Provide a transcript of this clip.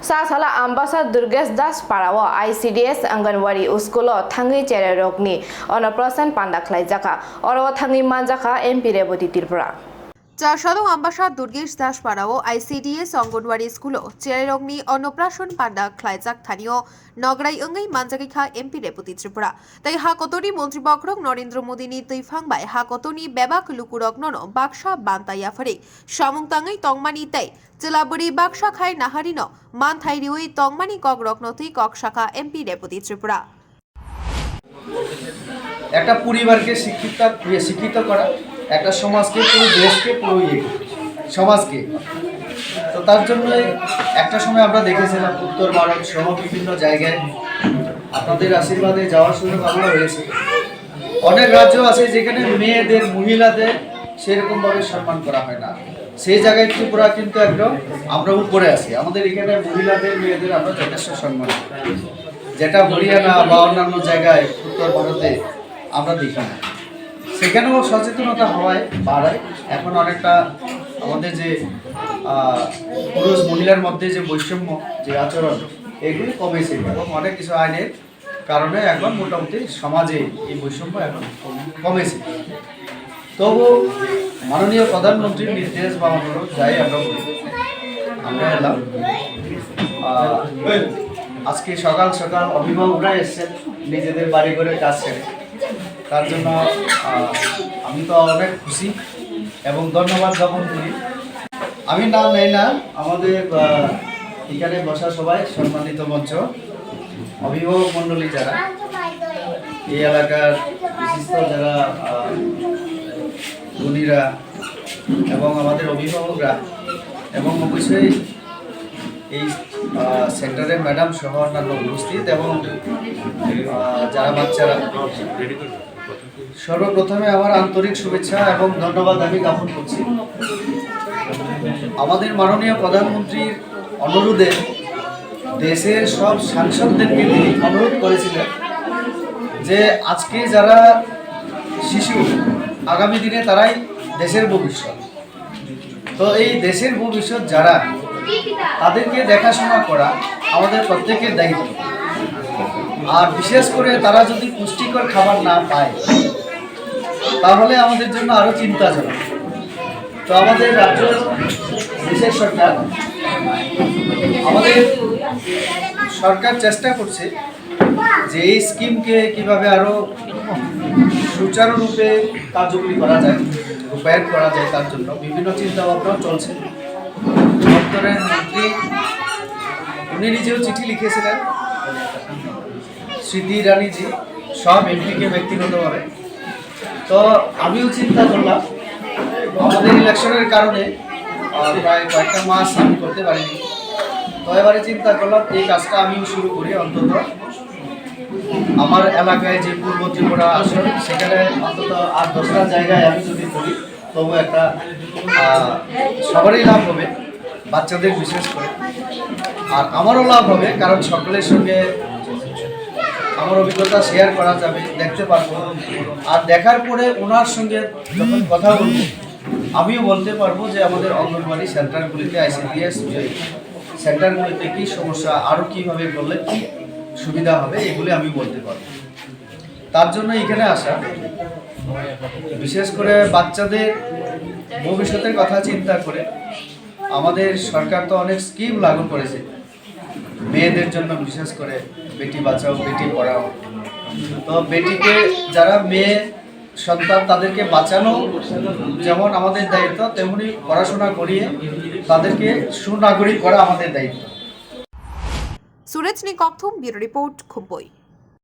साला आम्बासा दुर्गेश दास पाराव ICDS Anganwari school थांगी चेरे रोगनी अन्नप्रशान पांडा खलाइजाखा और थांगी मांजाखा MP रेबती त्रिपुरा চারশাদং আম্বাসা দুর্গেশ দাস পাড়াও ICDS anganwadi স্কুলো চেরেরংনি অন্নপ্রাশন পান্ডা খ্লাইজাক স্থানীয় নগরাই ওঙ্গাই মানজাগিখা MP রেবতি ত্রিপুরা তাই হাকতনি মন্ত্রী বক্রক নরেন্দ্র মোদিনি তৈফাংবাই হাকতনি বেবাক লুকুরক নন বাক্সা বান্তাইয়া ফরে সামংতাঙ্গাই তংমানি তাই জেলাবরি বাক্সা খাই নাহারিন মান থাইরিউই তংমানি কক রকনতি কক শাখা MP রেবতি ত্রিপুরা একটা পরিবারকে শিক্ষিত করা একটা সমাজকে পুরো দেশকে পুরো সমাজকে তো তার জন্য একটা সময় আমরা দেখেছিলাম উত্তর ভারত সহ বিভিন্ন জায়গায় আপনাদের আশীর্বাদে যাওয়ার সুযোগ আমরা হয়েছে। অনেক রাজ্য আছে যেখানে মেয়েদের মহিলাদের সেরকমভাবে সম্মান করা হয় না, সেই জায়গায় ত্রিপুরা কিন্তু একদম আমরা উপরে আছি। আমাদের এখানে মহিলাদের মেয়েদের আমরা যথেষ্ট সম্মান, যেটা হরিয়ানা বা অন্যান্য জায়গায় উত্তর ভারতে আমরা দেখি না। সেখানেও সচেতনতা হওয়ায় বাড়ায়। এখন অনেকটা আমাদের যে পুরুষ মহিলার মধ্যে যে বৈষম্য, যে আচরণ, এগুলি কমেছে এবং অনেক কিছু আইনের কারণে এখন মোটামুটি সমাজে এই বৈষম্য এখন কমেছে। তবু মাননীয় প্রধানমন্ত্রীর নির্দেশ বা অনুরোধ যাই আমরা এলাম। আজকে সকাল সকাল অভিভাবকরা এসছেন নিজেদের বাড়ি করে কাজ ছেড়ে, তার জন্য আমি তো অনেক খুশি এবং ধন্যবাদ জ্ঞাপন করি। আমি নাম নেই না, আমাদের এখানে বসা সবাই সম্মানিত মঞ্চ, অভিভাবক মণ্ডলী যারা এই এলাকার বিশিষ্ট যারা গুণীরা এবং আমাদের অভিভাবকরা এবং অবশ্যই এই সেন্টারের ম্যাডাম সহ অন্যান্য উপস্থিত এবং যারা বাচ্চারা, সর্বপ্রথমে আমার আন্তরিক শুভেচ্ছা এবং ধন্যবাদ আমি জ্ঞাপন করছি। আমাদের মাননীয় প্রধানমন্ত্রীর অনুরোধে দেশের সব সাংসদদেরকে তিনি অনুরোধ করেছিলেন যে আজকে যারা শিশু, আগামী দিনে তারাই দেশের ভবিষ্যৎ। তো এই দেশের ভবিষ্যৎ যারা, তাদেরকে দেখাশোনা করা আমাদের প্রত্যেকের দায়িত্ব। আর বিশেষ করে তারা যদি পুষ্টিকর খাবার না পায় তাহলে আমাদের জন্য আরও চিন্তাজনক। তো আমাদের রাজ্য দেশের সরকার, আমাদের সরকার চেষ্টা করছে যে এই স্কিমকে কীভাবে আরও সুচারুরূপে কার্যকরী করা যায়, রূপায়ণ করা যায়, তার জন্য বিভিন্ন চিন্তাভাবনাও চলছে। দপ্তরের মন্ত্রী উনি নিজেও চিঠি লিখেছিলেন, স্মৃতি ইরানিজি সব এমপিকে ব্যক্তিগতভাবে। তো আমিও চিন্তা করলাম, আমাদের ইলেকশনের কারণে প্রায় কয়েকটা মাস আমি করতে পারিনি, তো এবারে চিন্তা করলাম এই কাজটা আমিও শুরু করি। অন্তত আমার এলাকায় যে পূর্ব ত্রিপুরা আসন, সেখানে অন্তত 8-10টা জায়গায় আমি যদি করি তবু একটা সবারই লাভ হবে, বাচ্চাদের বিশেষ করে, আর আমারও লাভ হবে, কারণ সকলের সঙ্গে আমার অভিজ্ঞতা শেয়ার করা যাবে, দেখতে পারবো। আর দেখার পরে ওনার সঙ্গে যখন কথা বলবো আমিও বলতে পারবো যে আমাদের অঙ্গনওয়াড়ি সেন্টারগুলিতে, ICDS সেন্টারগুলিতে কী সমস্যা, আরও কীভাবে করলে কী সুবিধা হবে, এগুলি আমি বলতে পারবো। তার জন্য এখানে আসা, বিশেষ করে বাচ্চাদের ভবিষ্যতের কথা চিন্তা করে আমাদের সরকার তো অনেক স্কিম লাগু করেছে মেয়েদের জন্য, বিশেষ করে বেটি বাঁচাও বেটি পড়াও। তো বেটিকে, যারা মেয়ে সন্তান, তাদেরকে বাঁচানো যেমন আমাদের দায়িত্ব, তেমনি পড়াশোনা করিয়ে তাদেরকে সুনাগরিক করা আমাদের দায়িত্ব। Suresh Nikthum, bureau report, খুম্পুই।